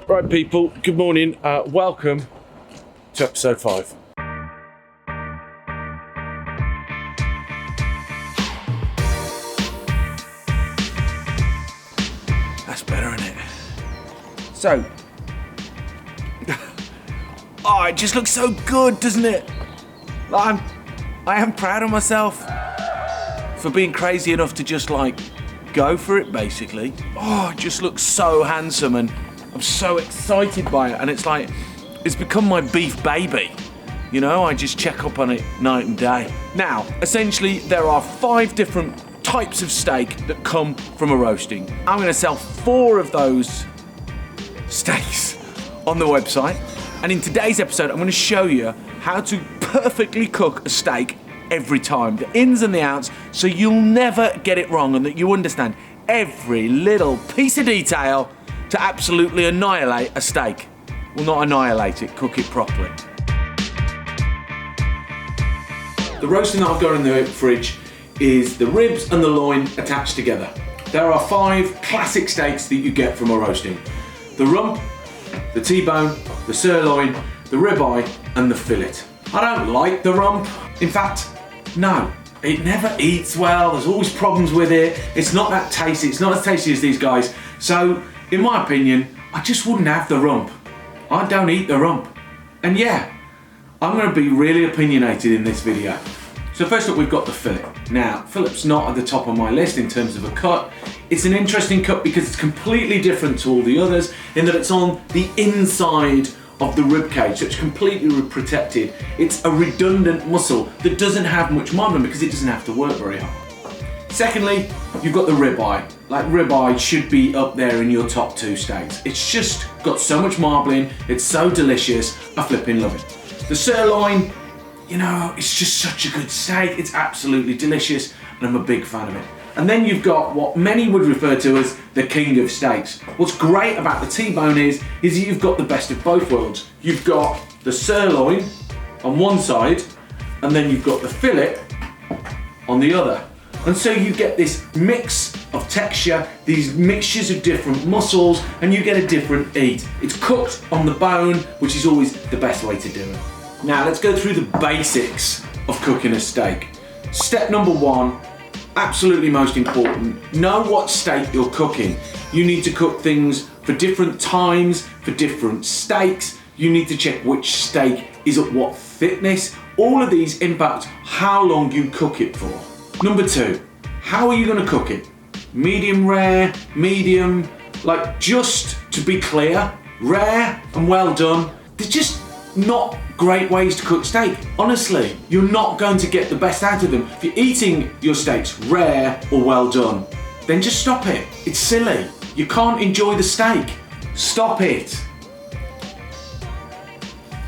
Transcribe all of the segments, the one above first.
Right people, good morning, welcome to episode 5. That's better, isn't it? So, oh, it just looks so good, doesn't it? I am proud of myself for being crazy enough to just like go for it basically. Oh, it just looks so handsome and I'm so excited by it, and it's like, it's become my beef baby. You know, I just check up on it night and day. Now, essentially, there are 5 different types of steak that come from a roasting. I'm gonna sell 4 of those steaks on the website. And in today's episode, I'm gonna show you how to perfectly cook a steak every time, the ins and the outs, so you'll never get it wrong and that you understand every little piece of detail to absolutely annihilate a steak. Well, not annihilate it, cook it properly. The roasting that I've got in the fridge is the ribs and the loin attached together. There are 5 classic steaks that you get from a roasting. The rump, the T-bone, the sirloin, the ribeye, and the fillet. I don't like the rump. In fact, no, it never eats well. There's always problems with it. It's not that tasty. It's not as tasty as these guys. So, in my opinion, I just wouldn't have the rump. I don't eat the rump. And yeah, I'm gonna be really opinionated in this video. So first up, we've got the fillet. Now, fillet's not at the top of my list in terms of a cut. It's an interesting cut because it's completely different to all the others in that it's on the inside of the rib cage, so it's completely protected. It's a redundant muscle that doesn't have much modeling because it doesn't have to work very hard. Secondly, you've got the ribeye. Like, ribeye should be up there in your top 2 steaks. It's just got so much marbling, it's so delicious, I flipping love it. The sirloin, you know, it's just such a good steak. It's absolutely delicious and I'm a big fan of it. And then you've got what many would refer to as the king of steaks. What's great about the T-bone is that you've got the best of both worlds. You've got the sirloin on one side and then you've got the fillet on the other. And so you get this mix of texture, these mixtures of different muscles, and you get a different eat. It's cooked on the bone, which is always the best way to do it. Now let's go through the basics of cooking a steak. Step number 1, absolutely most important, know what steak you're cooking. You need to cook things for different times, for different steaks. You need to check which steak is at what thickness. All of these impact how long you cook it for. Number 2, how are you gonna cook it? Medium rare, medium, like, just to be clear, rare and well done, they're just not great ways to cook steak. Honestly, you're not going to get the best out of them. If you're eating your steaks rare or well done, then just stop it. It's silly. You can't enjoy the steak. Stop it.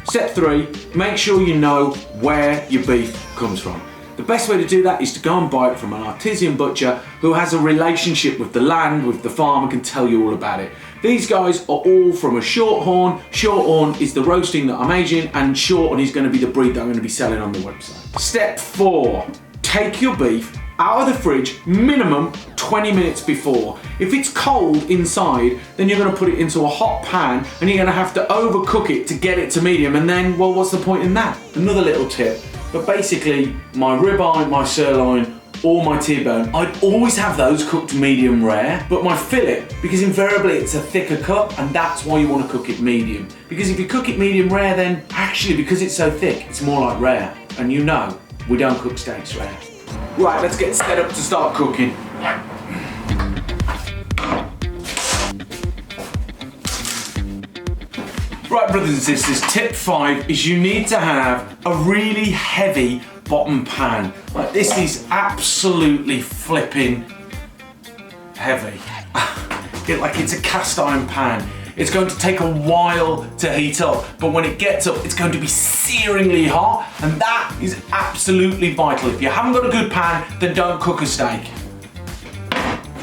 Step 3, make sure you know where your beef comes from. The best way to do that is to go and buy it from an artisan butcher who has a relationship with the land, with the farm, and can tell you all about it. These guys are all from a shorthorn. Shorthorn is the roasting that I'm aging, and shorthorn is going to be the breed that I'm going to be selling on the website. Step 4, take your beef out of the fridge minimum 20 minutes before. If it's cold inside, then you're going to put it into a hot pan and you're going to have to overcook it to get it to medium, and then, well, what's the point in that? Another little tip. But basically, my ribeye, my sirloin, or my T-bone, I'd always have those cooked medium rare. But my fillet, because invariably it's a thicker cut, and that's why you want to cook it medium. Because if you cook it medium rare, then actually, because it's so thick, it's more like rare. And you know, we don't cook steaks rare. Right, let's get set up to start cooking. Right, brothers and sisters, tip 5 is you need to have a really heavy bottom pan. Like, this is absolutely flipping heavy. Like, it's a cast iron pan. It's going to take a while to heat up, but when it gets up, it's going to be searingly hot, and that is absolutely vital. If you haven't got a good pan, then don't cook a steak.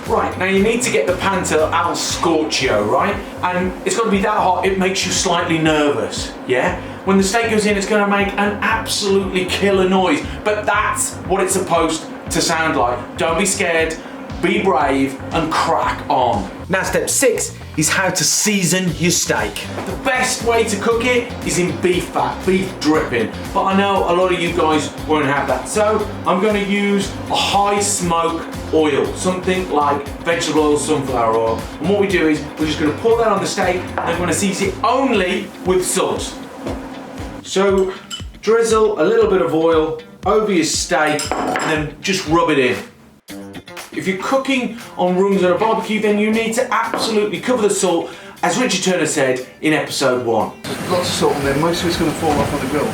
Right, now you need to get the pan to al scorchio, right? And it's got to be that hot, it makes you slightly nervous, yeah? When the steak goes in, it's going to make an absolutely killer noise, but that's what it's supposed to sound like. Don't be scared, be brave, and crack on. Now step 6 is how to season your steak. The best way to cook it is in beef fat, beef dripping. But I know a lot of you guys won't have that. So I'm gonna use a high smoke oil, something like vegetable oil, sunflower oil. And what we do is we're just gonna pour that on the steak and I'm gonna season it only with salt. So drizzle a little bit of oil over your steak and then just rub it in. If you're cooking on rungs on a barbecue, then you need to absolutely cover the salt, as Richard Turner said in episode 1. There's lots of salt in there, most of it's going to fall off on the grill.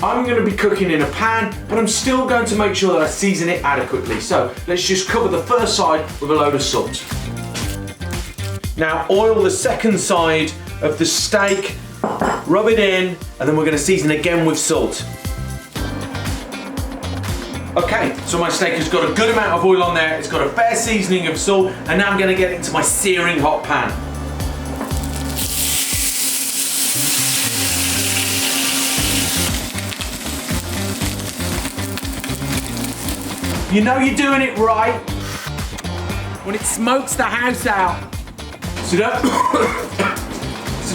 I'm going to be cooking in a pan, but I'm still going to make sure that I season it adequately. So let's just cover the first side with a load of salt. Now oil the second side of the steak, rub it in, and then we're going to season again with salt. Okay, so my steak has got a good amount of oil on there, it's got a fair seasoning of salt, and now I'm going to get it into my searing hot pan. You know you're doing it right when it smokes the house out. So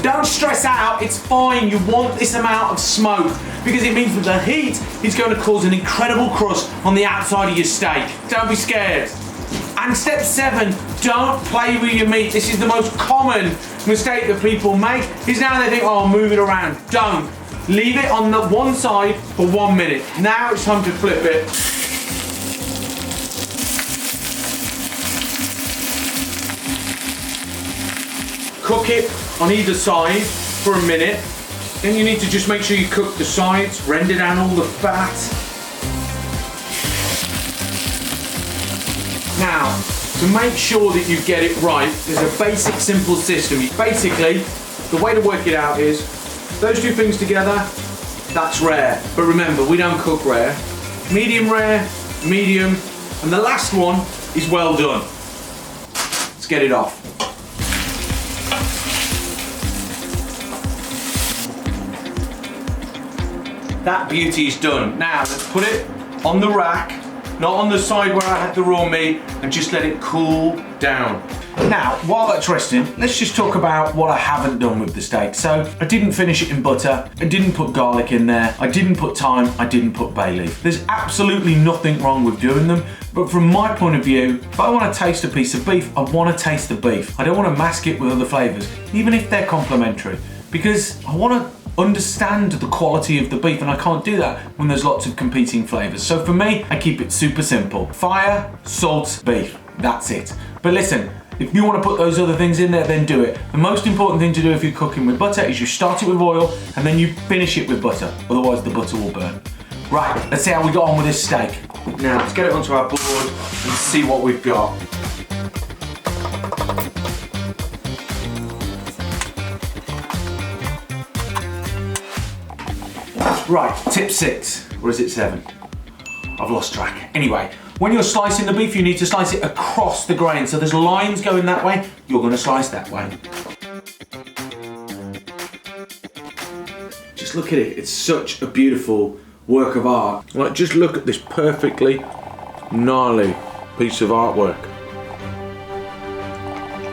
don't stress out, it's fine. You want this amount of smoke because it means that the heat is going to cause an incredible crust on the outside of your steak. Don't be scared. And step 7, don't play with your meat. This is the most common mistake that people make, is now they think, oh, move it around. Don't. Leave it on the one side for 1 minute. Now it's time to flip it. Cook it on either side for a minute. Then you need to just make sure you cook the sides, render down all the fat. Now, to make sure that you get it right, there's a basic simple system. Basically, the way to work it out is, those two things together, that's rare. But remember, we don't cook rare. Medium rare, medium, and the last one is well done. Let's get it off. That beauty is done. Now let's put it on the rack, not on the side where I had the raw meat, and just let it cool down. Now, while that's resting, let's just talk about what I haven't done with the steak. So I didn't finish it in butter, I didn't put garlic in there, I didn't put thyme, I didn't put bay leaf. There's absolutely nothing wrong with doing them, but from my point of view, if I want to taste a piece of beef, I want to taste the beef. I don't want to mask it with other flavours, even if they're complementary, because I want to understand the quality of the beef, and I can't do that when there's lots of competing flavors. So for me, I keep it super simple. Fire, salt, beef, that's it. But listen, if you want to put those other things in there, then do it. The most important thing to do if you're cooking with butter is you start it with oil and then you finish it with butter, otherwise the butter will burn. Right, let's see how we got on with this steak. Now let's get it onto our board and see what we've got. Right, tip 6, or is it 7? I've lost track. Anyway, when you're slicing the beef, you need to slice it across the grain. So there's lines going that way, you're gonna slice that way. Just look at it, it's such a beautiful work of art. Like, just look at this perfectly gnarly piece of artwork.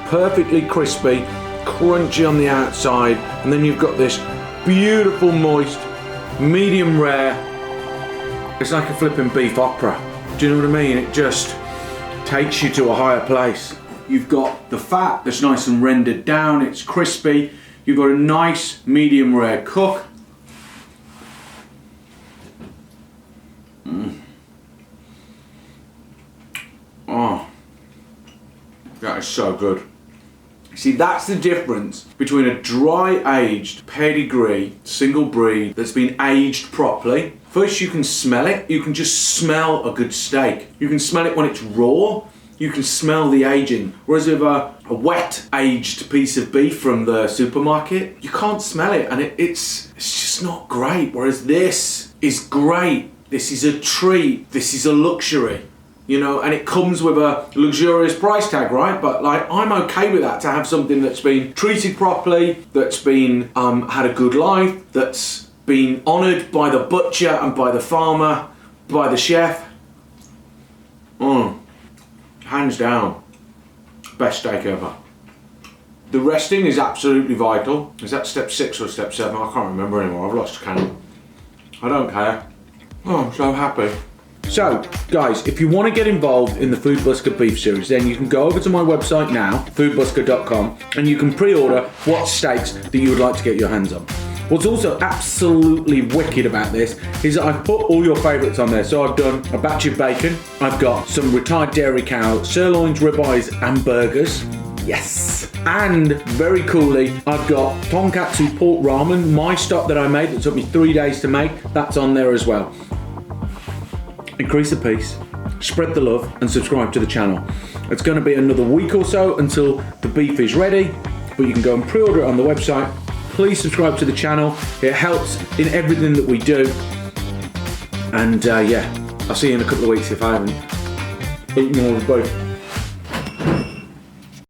Perfectly crispy, crunchy on the outside, and then you've got this beautiful moist, medium rare. It's like a flipping beef opera. Do you know what I mean? It just takes you to a higher place. You've got the fat that's nice and rendered down, it's crispy. You've got a nice medium rare cook. Oh, that is so good. See, that's the difference between a dry aged pedigree single breed that's been aged properly. First, you can smell it. You can just smell a good steak. You can smell it when it's raw. You can smell the aging. Whereas with a wet aged piece of beef from the supermarket, you can't smell it, and it's just not great. Whereas this is great. This is a treat. This is a luxury. You know, and it comes with a luxurious price tag, right? But like, I'm okay with that, to have something that's been treated properly, that's been had a good life, that's been honoured by the butcher and by the farmer, by the chef. Hands down. Best steak ever. The resting is absolutely vital. Is that step 6 or step 7? I can't remember anymore. I've lost count. I don't care. Oh, I'm so happy. So, guys, if you want to get involved in the Food Busker beef series, then you can go over to my website now, foodbusker.com, and you can pre-order what steaks that you would like to get your hands on. What's also absolutely wicked about this is that I've put all your favourites on there. So I've done a batch of bacon, I've got some retired dairy cow, sirloins, ribeyes, and burgers. Yes! And very coolly, I've got tonkatsu pork ramen, my stock that I made that took me 3 days to make. That's on there as well. Increase the peace, spread the love, and subscribe to the channel. It's going to be another week or so until the beef is ready, but you can go and pre-order it on the website. Please subscribe to the channel. It helps in everything that we do. And yeah, I'll see you in a couple of weeks if I haven't eaten more of both.